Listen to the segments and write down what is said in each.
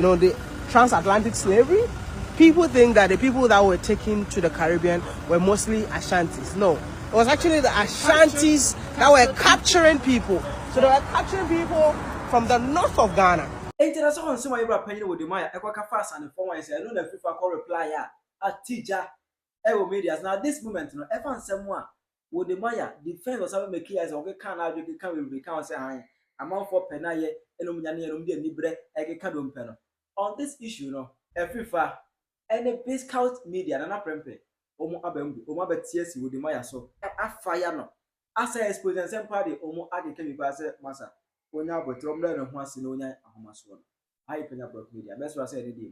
the transatlantic slavery, people think that the people that were taken to the Caribbean were mostly Ashantis. No, it was actually the Ashantis that were capturing people. So they were capturing people from the north of Ghana. International consumer Ibra Penyah Wodemaya Ekwaka fast and form I say I know the FIFA call reply at Tija Ewo media. Now this moment no Efan Semwa Wodemaya defense was having make as okay can I can we can say amount for Penyah enum nyane enum de nibre eke dom peno. On this issue no FIFA any Bigscout Media na prempe omo abambi omo abetie si Wodemaya so afire no asa exposing some party omo ageke mi ba say masa onya abotrom na ho ase na onya ahomaso no hi Penyah Media best wa say ready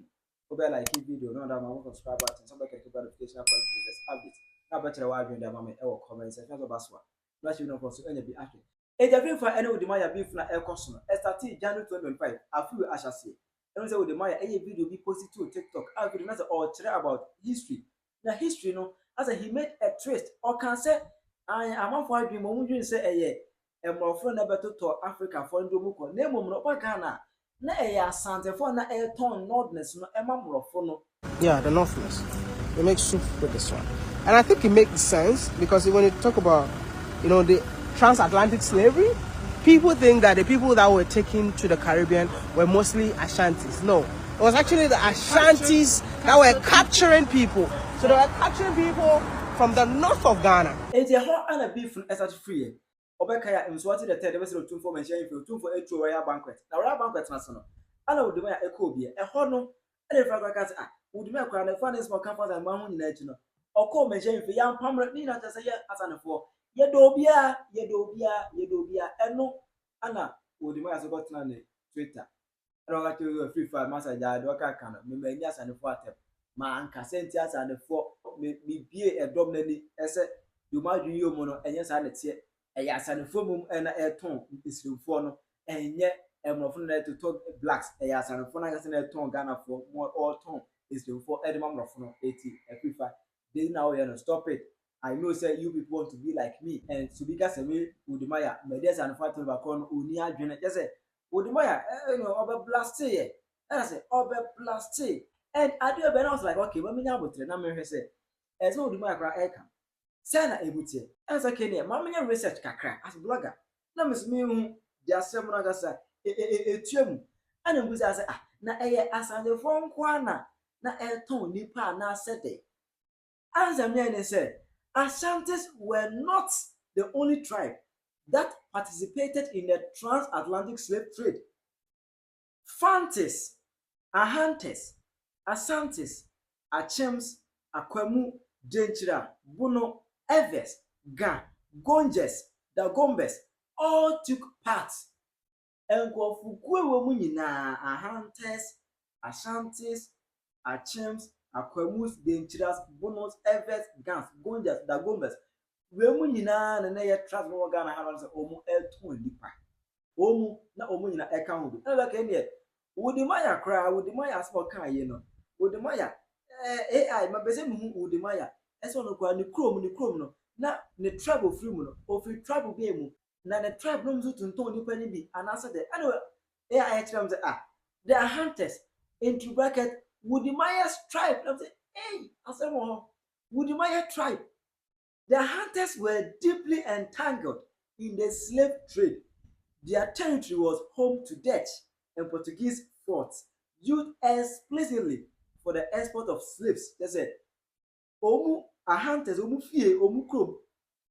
obe like video no that ma subscribe button so be keep notification for the latest update na be chere wa adwen da ma me e wo comment section so baswa na shi no for so enya bi ake FIFA any Wodemaya beef na ekoso no start January 2025 afi ashase eno say Wodemaya eye video be posted to TikTok and video na say all chere about history na history no as he made a twist or can say I am for dream mo dream say eye emrofo na beto to Africa for ndo mu ko na emom no Ghana na eye Asantefo na air ton nordness no emamrofo no. Yeah, the northwest. It makes soup with this one. And I think it makes sense because when you talk about, the transatlantic slavery, people think that the people that were taken to the Caribbean were mostly Ashantis. No, it was actually the Ashantis that were capturing people. So they were capturing people from the north of Ghana. It's a hot and a beef from SH free. Obekaya Mswati the third vessel of 2 for mentioning 2 for 8 royal banquet. Now royal banquet national. And Wodemaya Ekobia, a hono, and if I got Wodemaya crown the funniest more comfort and one in nature. Or call mentioning for young Pamela Nina to say as an for Yedobia, and no Anna Wodemaya got on Twitter. I don't like to free fire master Yadoka can, maybe yes and for man Cassentias and the 4 me be a dominantly as you might do your mono and yes, I let's say a yes and a foam and a tone is for and yet I'm not to talk blacks a yes and a phone and a tone Ghana for more all tone is for Edmund of 80 FIFA. They now stop it. I know say you people want to be like me and to be as a way Wodemaya medias and fighting back on Unia Janet. Just say Wodemaya, over blasty. And I say over blasty. And I do a balance like okay, when me now with the number say as no Wodemaya cry air come. Sana ebutie. As a Kenya, mamma research kakra as blogger. Na miss me just some ragasa etuem. And mbuzi say na eye Asantefo nkwana na eton nipa na sede. As a man said, Ashantis were not the only tribe that participated in the transatlantic slave trade. Fantis, Ahantes, Asantes, Achems, Akwemu, Denchira, Bono, Eves, Ga, Gonjes, Dagombes all took part. And na Ahantes, Ashantes, Achems, Akwemus, Denchiras, Bonos, Eves, Gans, Gonjas, Dagombes. Wemu nyina na ye trust no Ghana ha so omu eton nipa. Omu na omu nyina eka ho bi. Na ba ka ne Wodemaya kra, Wodemaya so kan ye no. Wodemaya AI ma bese mu Wodemaya. Eso no kwa ni krom no. Na ne tribe free mu no. Ofi tribe bi emu. Na ne tribe no mzo tunton nipa ni bi. Anase de. Anyway, AI tell them they are hunters into bracket Wodemaya's tribe. I'm say, hey, asemo Wodemaya tribe. The hunters were deeply entangled in the slave trade. Their territory was home to Dutch and Portuguese forts used explicitly for the export of slaves. They said, Omu Ahantes, Omu Fie, Omu Krom,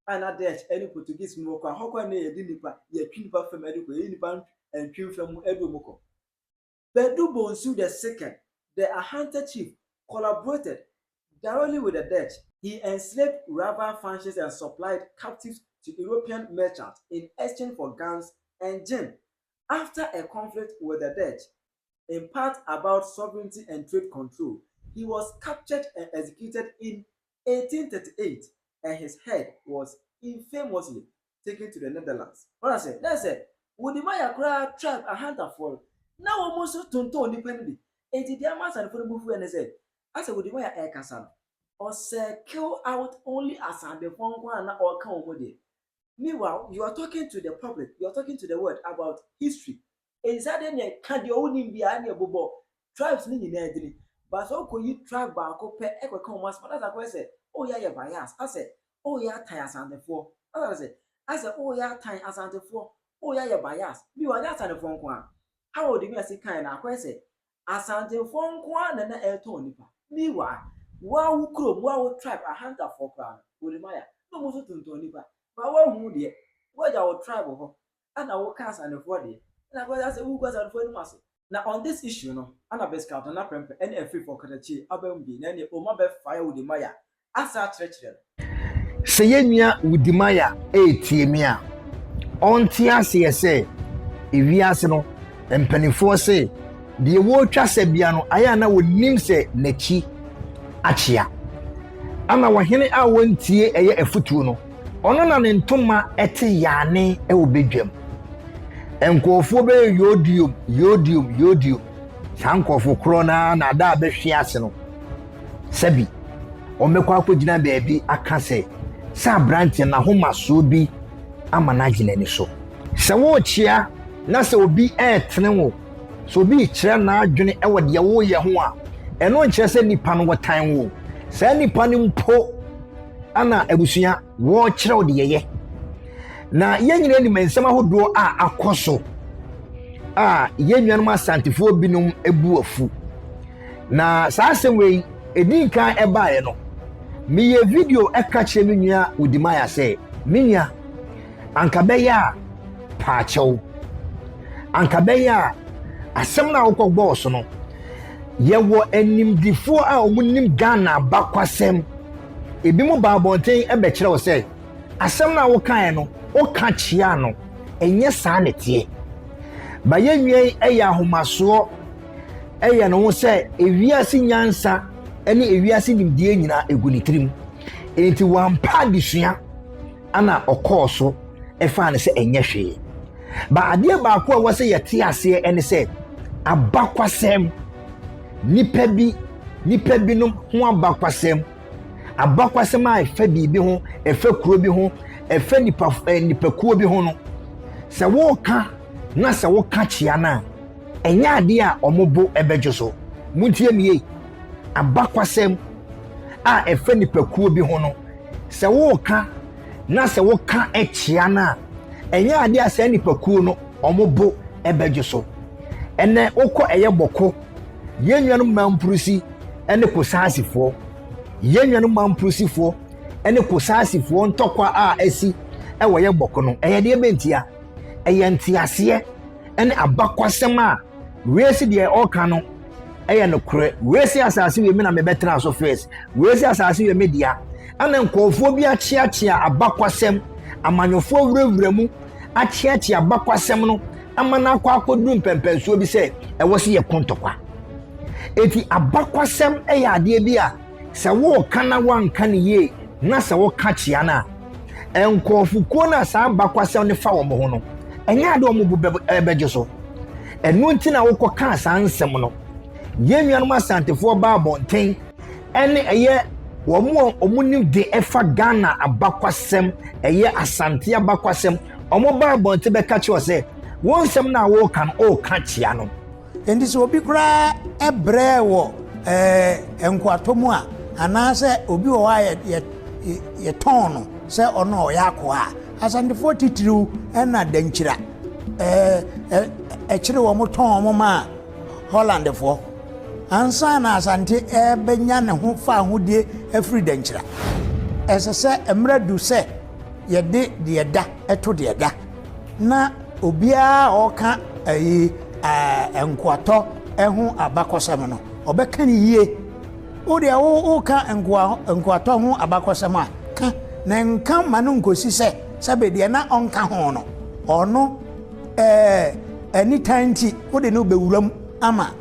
and a Dutch, any Portuguese Moko, Hokwa ne Dinipa, ye Quinpa from Educo, Unipan, and Queen from Edumoko. Bedubo Bonsu II, the Ahanta chief, collaborated directly with the Dutch. He enslaved rival functions and supplied captives to European merchants in exchange for guns and gin. After a conflict with the Dutch, in part about sovereignty and trade control, he was captured and executed in 1838, and his head was infamously taken to the Netherlands. What I said, that's it. Wodemaya tribe Ahanta for now almost tonto independently. 80 diamonds and for the move and said, as a Wodemaya air casano. Or say kill out only Asantefo nkwana or kan omode. Meanwhile, you are talking to the public, you are talking to the world about history. Inside any can the only be any bobo tribes ni nyina edini but so ko yi tribe ba ko pe e ko kan mas that's why say oh yeah yeah bias I said oh yeah tie asantefo I said oh yeah tie asantefo oh yeah yeah bias bi wa ja asantefo nko a how would you say kind na ko say asantefo nko a na e to nipa bi wa wu krom wa wu tribe Ahanta for kra Wodemaya no mo so tonton nipa ba wa hu de wa ja wo tribe ho ana wo ka asantefo de na ko say wu ko asantefo ni maso. Now on this issue, no, ana Bigscout na prempe any Afrifa Okatakyie abambi na ne o ma be fire Wodemaya asa treacherel. Seyenya Wodemaya tie a onti ase ese ewiase no empanifo se de wo twa sabia no aya na wonim se nachi achia ana wahene a wontie eye afutu no ono na ne ntoma ete yane e obedwam enkofo be yodium sankofo krona na da be hwiase no sabi omekwa akogina beebi akase sa branch na homa so bi amanagina ni so se wo chia na se obi etene wo so bi kire na adwene e wode wo ye ho a eno nkire se nipa no wotan wo se nipa ni mpo ana abusua wo kire wo de ye na yenyina ni mensem ahodo a akoso yennuanum asantefo binum ebu afu na saa semwe edinkan ebaaye no miye video ekache menua Wodemaya se menua ankabeya paachew ankabeya asem na wokogbo so no yewo animdifo a omunim Ghana bakwasem ebi mu baabonten ebekire wo se asem na wokan no oka chia no enye saa netie ba yenwie eya ahomaso eya no se ewiase nyansa ene ewiase nimdie nyina egulitrim enti wampa disua ana okoso efa ne se enye hwe ba ade ba ko a wose yete ase ene se abakwasem nipa bi no ho abakwasem a efa bibi ho efa kuro bi ho efa nipa kuo bi ho no se wo ka na se wo ka chia na enya ade a omobo ebedwo so muntie miye abakwasem a efa nipa kuo bi ho no se wo ka na se wo ka echia na enya ade a se nipa kuo no omobo ebedwo so ene okọ eye boko yennuanum mampurusi ene kosasifo yennuanum mampurusifo ene kosasifo ntokwa a asi ewo ye boko no eye de bentia eye ntiase ene abakwasem a wesi de oka no eye no kure wesi asase we me na me betra so first wesi asase we media ana nkofo bi achiachia abakwasem amanyofo wurawuramu achiachia abakwasem no amana akwakodum pempensuo bi se ewo se ye kontokwa eti abakwasem eye ade bi a se wo kana wanka ne ye na se wo ka chia na enkofuko na sa abakwasem ne fa wo ho no enya ade omo bu beje so enu nti na wo ka sa nsem no yennuanum asantefo ba bonten ene eye wo mo omunim de efa Ghana abakwasem eye asante abakwasem omo ba bonten be ka chi o se wonsem na wo kan o ka chia no endi so obi kura ebre wo enkwatomu a anase obi wo ye ton no se ono ya ko a asantefo titiriu na dankyira ekire wo mo ton mo ma Holland fo ansa na asante benya ne ho fa hodie afri dankyira esese emradu se ye de da eto de da na obia oka enkwato ehu abakosam no obeka ni yie o de o ka enkwato hu abakosam a ka na nka manu nkosi se be na onka ho no ono anytime ti o de no bewuram ama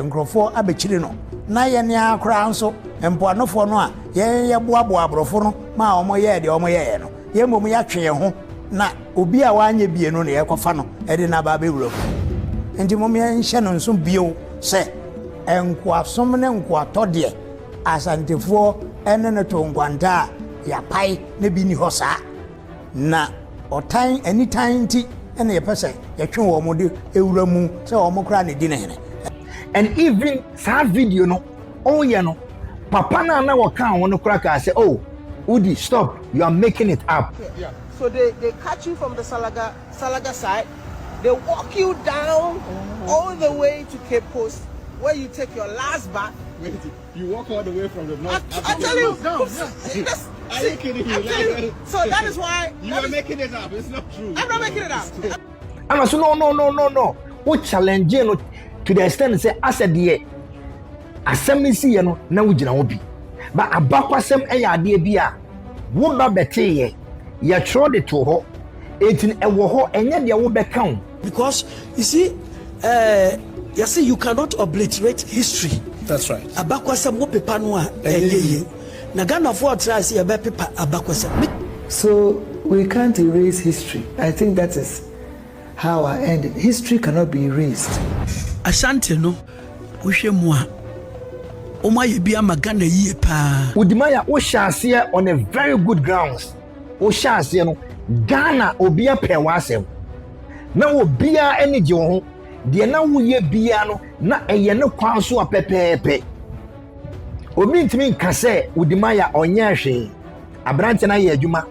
nkrofo abechire no na ye ne akra nso empoanofo no a ye boaboa abrofo no ma omoye de omoye no ye mom ya twe ho na obi a wanye bie no ne yekofa no ede na ba bewuram enti mom ye nhye no nso bio se enkwasom ne nkwato de asantefo ene ne to ngwanta ya pai ne bi ni hosa na otan anytime ti ene ye pese ye twe wo mo de ewuramu se wo mo kra ne di ne hene And even that video no, oh yeah no, papa na waka on no cracker say, oh, Udi, stop, you are making it up. Yeah. So they catch you from the Salaga side, they walk you down all the way to Cape Coast, where you take your last bath. Wait, you walk all the way from the north. I tell you, Are you kidding me? So that is why you are making it up. It's not true. I'm not making it up. And so no. What challenge you to the extent say as a dear, asem you no na wo gina obi. But abakwasem ade bia wo ba bete ye tro de to ho etin ewo ho enye de wo beka. Because you see you cannot obliterate history. That's right. Abakwasem wo pepa no a enye na Ghana for try say e be pepa abakwasem. So we can't erase history. I think that is how I ended. History cannot be erased. Asante no wohwe mu a omaye bia magana yie pa. Wodemaya wo hyase on a very good grounds. Wo hyase no Ghana obia pe wasem. Na obia eni je wo ho. De na wo ye bia no na eye ne kwan so apepepe. Obi ntimi nka se Wodemaya onye hwe. Abrante na ye adwuma.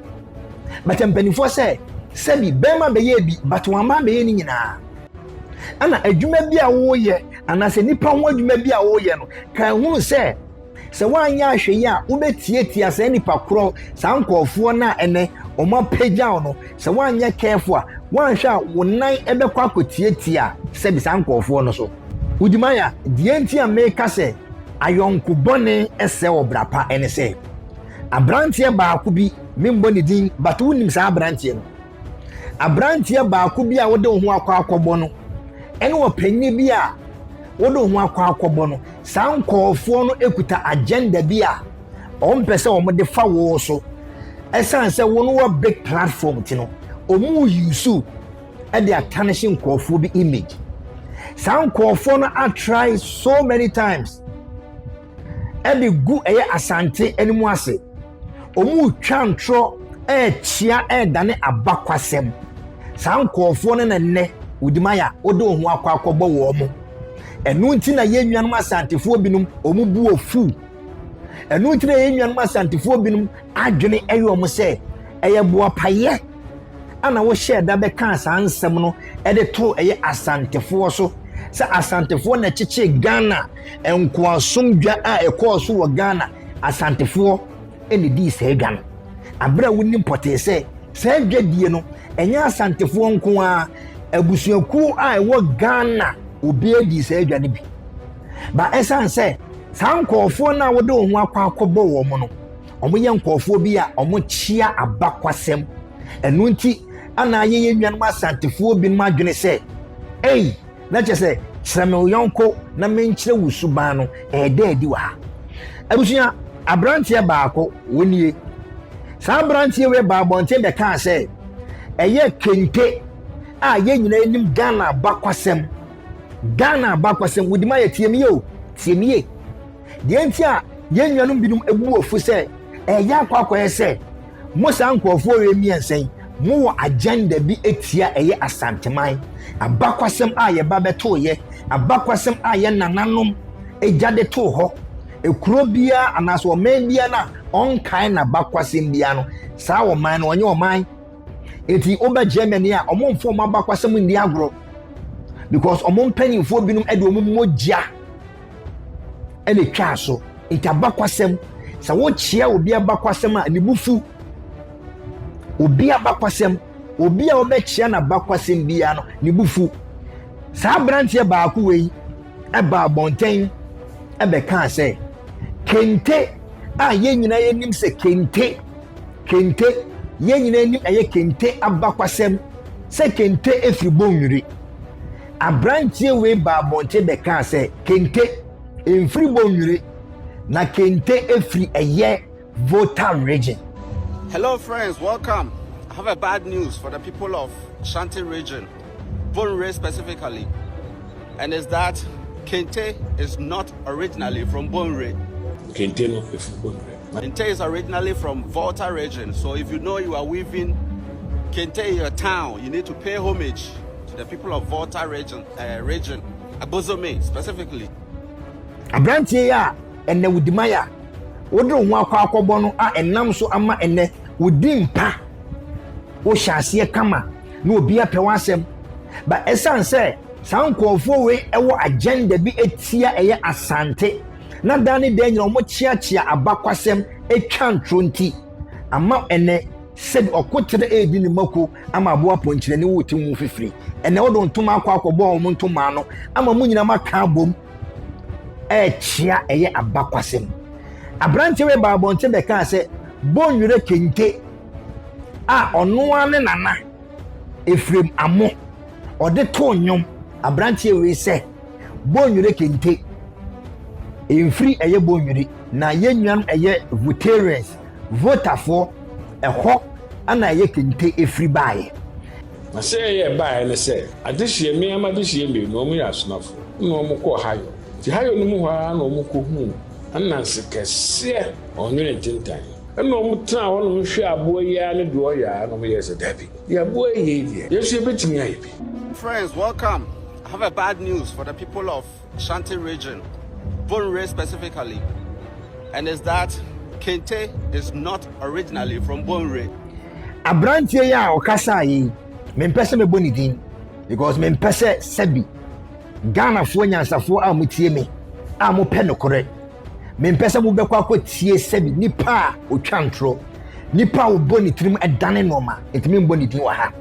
But mpanifo se sebi bema beye bi but wama beye ni nyina. Ana adwuma bi a wo ye anase nipa ho adwuma bi a wo ye no kan hunu se wanya ahwe a wo betietia se nipa kro sankofo na ene omo pagya no se wanya careful a wanhwe a wo nan ebekwa akotietia se bi sankofo no so. Wodemaya die nti a meka se ayonko bone ese obrapa ene se abrantie baako bi membo ne din but wonim sa abrantie no abrantie baako bi a wode ho akwakobo no ene opanyi bi a wode ho akwakobo no sankofo no ekuta agenda bi a ompese omode fa wo so esanse wo no big platform ti no omu yusu e dey tarnishing nkofo bi image sankofo no I try so many times e dey gu eye asante enimu ase omu twantro chia dane abakwasem sankofo no ne Wodemaya wode ho akwakobo wo mo enu nti na ye nnuanum asantefo binum omu bu ofu enu nti na ye nnuanum asantefo binum adwene eyo se eye bo paye ana wo share da be kan sansem no e de to eye asantefo so se asantefo na chiche Ghana enko asomdwa a ekoso wo Ghana asantefo ene di se Ghana abra woni pote se dwadie no enya asantefo nko a abusuaku a ewo Ghana obi edi se dwane bi ba esan se sankofo na wode ho akwakobo wo mo no omo ye nkofo bi a omo chia abakwasem enu nti ana ayeye nnuanum asantefo bi ma dwene se na che se srame yonko na menkyere wusuban no edi wa ha abusua abrantie baako wonie sa abrantie we ba bonte be kan se eye kente a ye nyina enim Ghana bakwasem Wodemaya tiemiye de enti a ye nnuanum binum ebu ofu se eya akwakoye se mo sankofo we miensen mo wo agenda bi etia eye Asanteman abakwasem a ye ba beto ye abakwasem a ye nananom ejade to ho ekuro bia anaso oman bia na onkan na bakwasem bia no saa oman no onye oman eti oba Germany a omomfo mabakwasem ndi agro because omompanifo binum ede omomogya ene twa so eti abakwasem sa wo chia obi abakwasem a nibufu obi abakwasem obi a obechia na bakwasem bia no nibufu saa brantie baako wei eba bonten ebe kan se kente a ye nyina ye nim se kente ye nyina nim eye kente abakwasem se kente efri bonwiri abrantie we ba bonte be kan se kente efri bonwiri na kente efri eye Volta region. Hello friends, welcome. I have a bad news for the people of Ashanti region, Bonre specifically, and is that Kente is not originally from Bonre. Kente no is from Bonre. Kente is originally from Volta region. So if you know you are weaving Kente in your town, you need to pay homage to the people of Volta region. Bozome specifically. Abrantie ya ene Wodemaya wodro ho akwa no a enam so ama ene wodimpa wo hyase kama na obi apewa asem ba esan se sankofo we ewo agenda bi etia eye asante na dane de nyina omo chiachia abakwasem etwa ntronti ama ene said okotere edi ni mako ama abo aponchire ne wuti mu fifiri ene wodo ntoma akwa omo ntoma no ama mu nyina maka bom chia eye abakwasem abrante we babonte be kan se bonwure kente a ono ane nana efrem amo ode to nyom abrante we se bonwure kente enfri eye bonwure na yenwan eye voterians voterfo eho ana eye kente efri bae na say ye bae ne say adehie me amadehie me no mu ya sonafo no mu ko hayo ti hayo no mu ha no mu ko hu ananse kese onwene tintan eno mu tra wono mu hwe abo ya ne do ya no mu yes dabi ya bo ye die yesu ebetimi ayi bi. Friends, welcome. I have a bad news for the people of Ashanti region, Bonre specifically, and is that Kente is not originally from Bonre. Abrantie ya okasa yi mempese me bonidin because mempese sebi Ghana fo nyansafo a mutie me a mo pe no kore mempese mo bekwa akotie sebi nipa otwa ntro nipa wo bonitrim edane noma etimi bonidin wa ha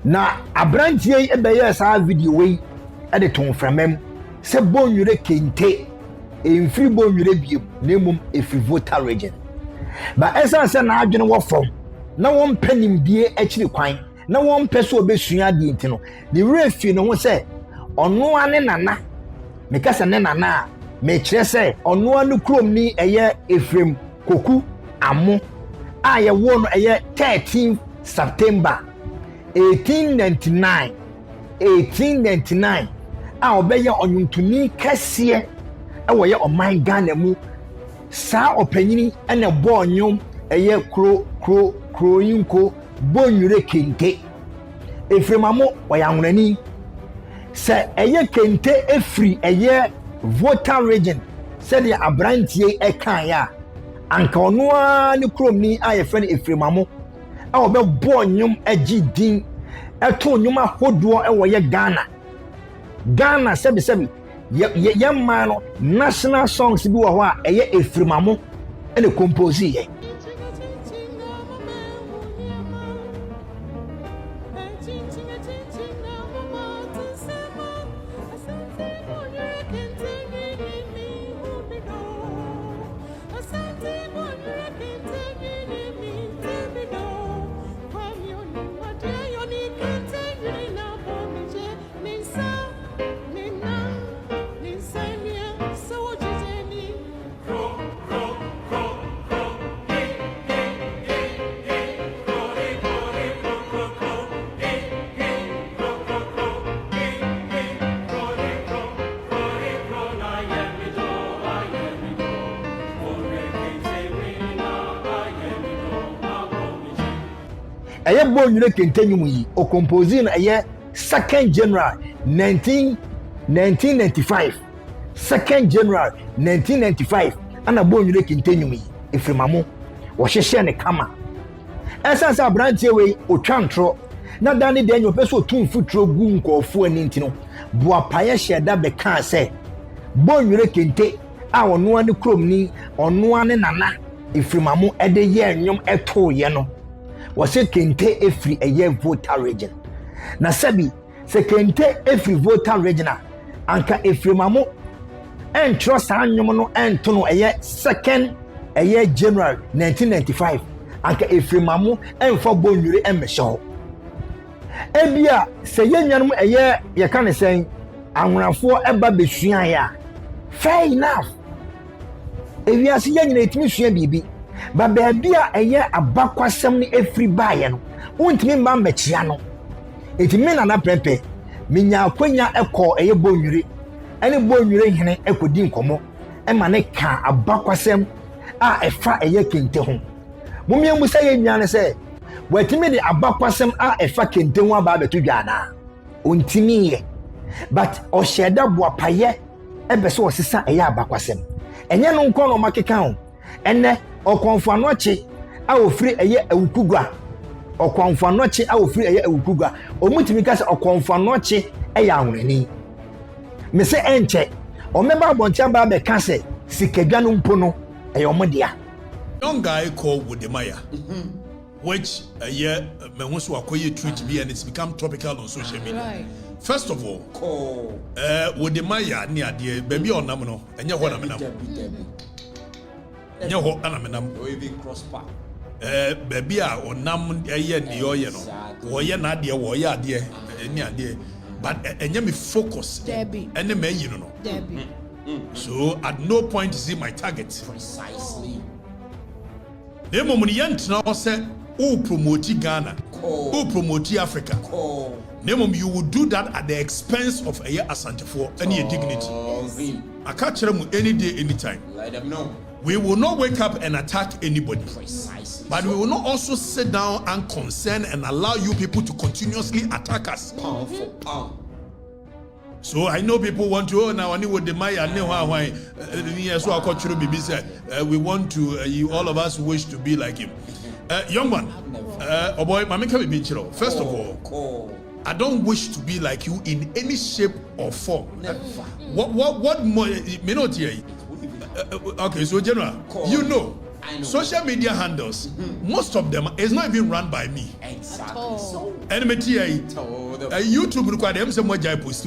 na abrantie ebeye sa video we ade ton framem se bonwure Kente enfri bonwure biem na mum efri voter region ba esa se na adwene wo fom na won panim die akiri kwan na won pese obesua die ntino the refi no ho se ono ane nana meka se ne nana me kire se ono anu krom ni eye efrem koku amo a ye wo no eye 13 September 1899 a obeye onyuntuni kase e wo ye oman Ghana mu sa opanyini ene bo onyum eye kroyinko bonwure Kente efremamo wayanwrani se eye Kente efri eye voter region se de abrantie ekan ya anka onoa ne krom ni aye friend efremamo a obe bo onyum agidin eto onyum ahodo e wo ye Ghana sebi ye man no national songs bi wo ho a eye efremamo ene compose ye. Eye bonwure Kente nyum yi o compose na eye 2nd January 1995 2nd January 1995 ana bonwure Kente nyum yi efremamo wo hyehye ne kama esansa brantie we otwa ntro na dane de enyo peso tumfutro gu nkofo ani ntino boa paye hyeda be kan se bonwure Kente a ono ane krom ni ono ane nana efremamo ede ye nyom eto ye no wase Kente efri eye voter region na sabi se Kente efri voter region anka efremamo entro sa nyom no ento no eye 2nd eye January 1995 anka efremamo enfo bonwure emehye ebia se yenyanum eye ye kan sen anwrafo eba besua ya fair enough ewiase yenyina etimi sua bibi ba baabia eye abakwasem ni efri baye no wontimi mba machia no etimi na prepe minya akwanya ekọ eye bonwure ene bonwure hene ekodi nkomo ema ne ka abakwasem a efa eye Kente ho mumye musa ye nwane se watimi de abakwasem a efa Kente ho aba beto dwana ontimi ye but osheda boapaye ebe so osisa eya abakwasem enye no nko no makeka ho enne okonfo anoche a ofiri eye awukugwa okonfo anoche a ofiri eye awukugwa omutimi ka se okonfo anoche eya ahorani me se enche o member abontia ba be ka se sikadwa no mpo no eye omodia. Young guy called Wodemaya, which me wants to acquire tweet to be, and it's become topical on social media. Right. First of all, Wodemaya near the baby on Namino, and your one Amenam. Your Anamanam, even cross path. Baby or Nam, a year, or Nadia, or Yadia, near there. But and you focus, Debbie, and the man, you know. Debbie. So at no point is he my target. Precisely. The moment you say, "Oh, promote Ghana, oh, promote Africa." You will do that at the expense of a Asante and your dignity. I can't tell them any day, anytime. Let them know. We will not wake up and attack anybody. Precisely. But we will not also sit down and concern and allow you people to continuously attack us. Pound for pound. So I know people want to now I need Wodemaya so I culture BB said we want to all of us wish to be like him. Young man, oh boy, first of all, I don't wish to be like you in any shape or form. What more may not hear? Okay, so general, you know. Social media handles, most of them is not even run by me. Exactly. YouTube require them some more post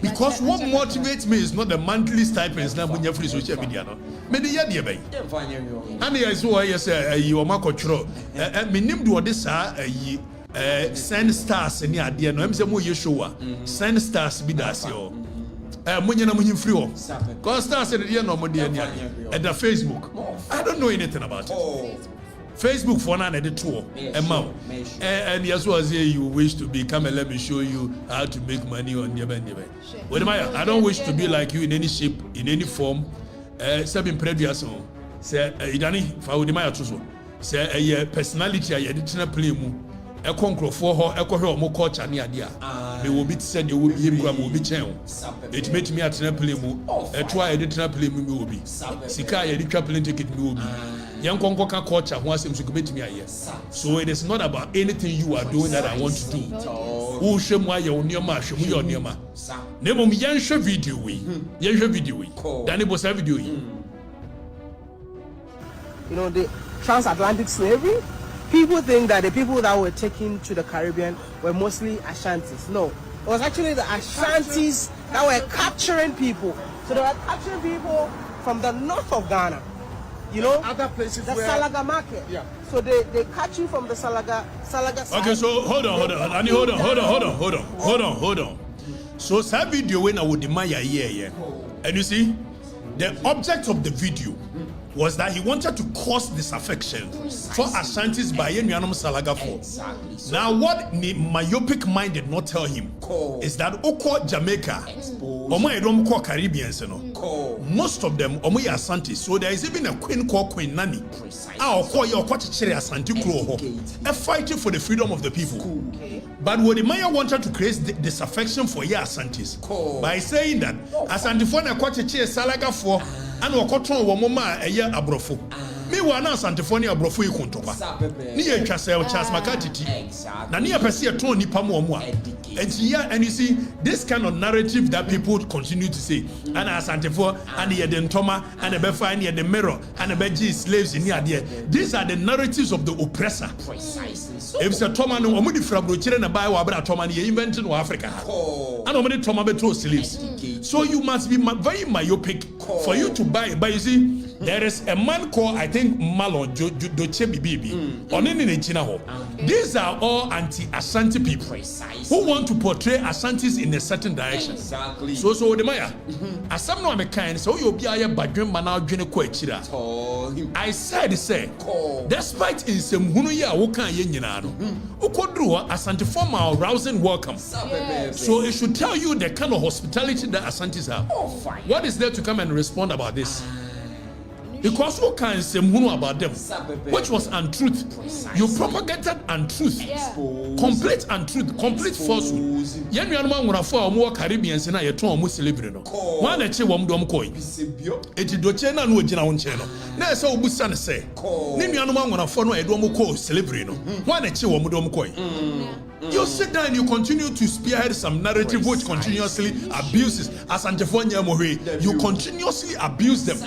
because what motivates me is not the monthly stipends now when you're free social media. Maybe you're dear bay. And I saw I say you are my control. Me name do this send stars in the idea. No, I'm saying more you show send stars be that yo. Munye free because stars said the no money at the Facebook. I don't know anything about it. Facebook for now at the tour and yes was here you wish to become let me show you how to make money on your Wodemaya, I don't wish to be like you in any shape, in any form. Sabin previous say idani for Wodemaya to say a personality I didn't play mu a conquer for her a coher culture near dia. They will be said you will be him will be channel. It made me at an play mu a try I didn't play me will be Sika I did plane ticket will be young conquer culture wants him to commit me a year. So it is not about anything you are doing that I want to do. Who show my own your mash, your near ma. Nemo me yan show video we Danny was a video. You know, the transatlantic slavery. People think that the people that were taken to the Caribbean were mostly Ashantis. No, it was actually the Ashantis that were capturing people. So they were capturing people from the north of Ghana. You know, other places the Salaga market. Yeah. So they catch you from the Salaga side. Okay, so hold on. So that video when I would demand and you see, the object of the video was that he wanted to cause disaffection for Ashantis by Yenuanom Salaga for. Exactly. So now, what the myopic mind did not tell him is that Oko Jamaica, Omo Caribbeans, most of them Omo Asante. So there is even a queen called Queen Nani. A fighting for the freedom of the people. But Wodemaya wanted to create disaffection for Asantis by saying that Asante for na kwachiche Salaga for and wakotron wo mama eye abrofo me wa na Asantefo abrofo ikuntoba ni ye twasel Charles Makatiti na ni apese e ton nipa mo a and you see this kind of narrative that people continue to say and Asantefo and ye den toma and be find ye the mirror and be G slaves in here. These are the narratives of the oppressor. Precisely. So if se toma no omudi frabro chire na bai wa bra toma ni inventing in Africa and omudi toma be to slaves. So you must be very myopic for you to buy. But you see, there is a man called, I think, Malon Doche Bibi. These are all anti-Ashanti people who want to portray Ashantis in a certain direction. Exactly. So Wodemaya, as some no kind, so you'll be a badrum mana jene kwechira. I said, say, despite in some hunuya wokan yenyinano, ukodruwa Asante form our rousing welcome. So it should tell you the kind of hospitality that Asantis have. What is there to come and respond about this? Because who can say about them, which was untruth. You propagated untruth, complete untruth, complete falsehood. Yen you know when for more Caribbeans na ye ton mo celebrate no. One na che wom dom koi. Eti do che na no ogina won che no. Na say obusa ne say. Ni nuanom anwona for no e do mo ko celebrate no. One na che wom dom koi. You sit down and you continue to spearhead some narrative which continuously abuses Asanteman. You continuously abuse them.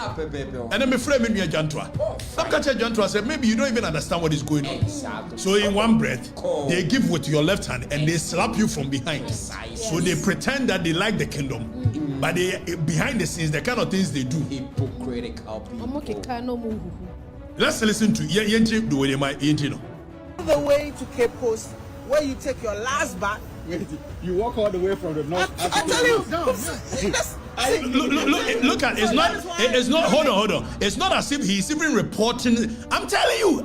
And then my friend made me a jantua. Jantua said, maybe you don't even understand what is going on. So in one breath, they give with your left hand and they slap you from behind. So they pretend that they like the kingdom. But they behind the scenes, the kind of things they do. Hypocritical people. Let's listen to Yenji the Wodemaya. The way to Cape Coast, where you take your last bath. You walk all the way from the north. I'm telling you. Look at it's not hold on. It's not as if he's even reporting. I'm telling you,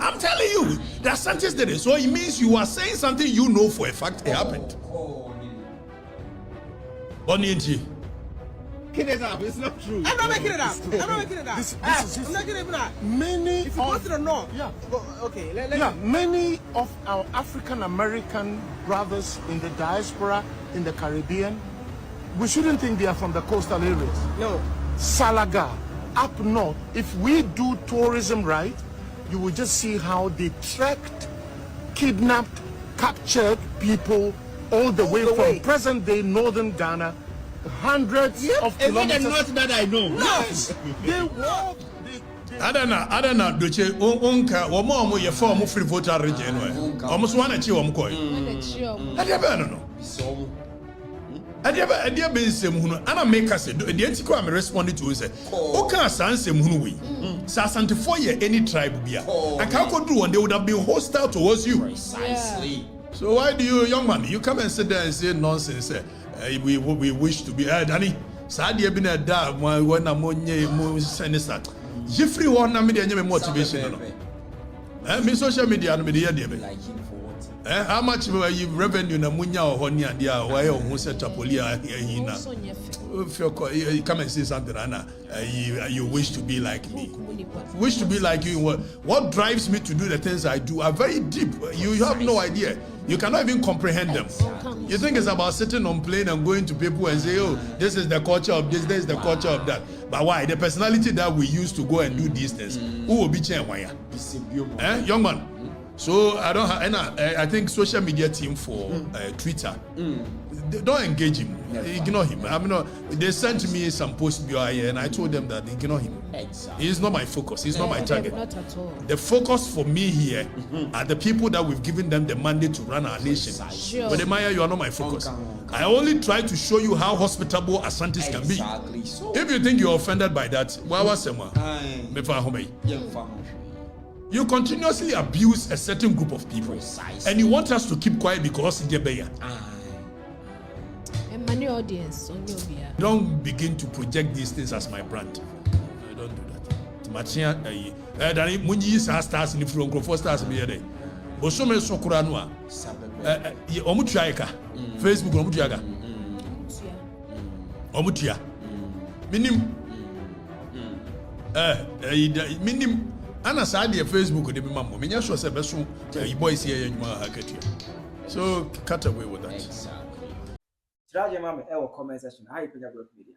that Sanchez did it. So it means you are saying something you know for a fact it happened. Bonnie, it up. It's not true. I'm not making it up. I'm not making it up. Many if you go to the north, many of our African American brothers in the diaspora, in the Caribbean, we shouldn't think they are from the coastal areas. No. Salaga, up north, if we do tourism right, you will just see how they tracked, kidnapped, captured people all the way from present-day northern Ghana. Hundreds of kilometers. Not that I know. No, they walk. I don't know. Doche onka womo ye form free voter region we. Almost one achi wom koi. I don't know. I be nsem hunu. Ana make us the entiko am responding to say. Oka sansem hunu we. Sa Asantefo ye any tribe bia. And how could do one they would have been hostile towards you. Precisely. So why do you, young man, you come and sit there and say nonsense? We wish to be Danny. Sadi been a da when I'm mo senator. Jeffrey one na media nyame motivation no. Me social media no media dey be. How much you revenue na munya or honey and dia why you set up polia hina. If you come and say something Anna, you wish to be like me. Wish to be like you. What drives me to do the things I do are very deep. You have no idea. You cannot even comprehend them. You think it's about sitting on plane and going to people and say, oh, this is the culture of this is the culture of that. But why? The personality that we use to go and do these things. Who will be changed? Young man. So I don't have, and I think social media team for Twitter, don't engage him, ignore him. I mean, they sent me some posts and I told them that ignore him. Exactly. He's not my focus. He's not my target. Not at all. The focus for me here are the people that we've given them the mandate to run our nation. Sure. Wodemaya, you are not my focus. I only try to show you how hospitable Asantes can be. So, if you think you're offended by that, you continuously abuse a certain group of people. Precisely. And you want us to keep quiet because they're better. Many audience on your behalf. Don't begin to project these things as my brand. I don't do that. Machia, Danny, when you stars in the front group, stars be there. But so many Sokuranua, Omutriaka, Facebook, Omutriaka, Omutia, Minim, Minim. Ana side your Facebook de be mammo. Me nya sure say be so you boys here you ma akatia. So cut away with that. Exactly. Try your mama comment section. How you Penyah Media.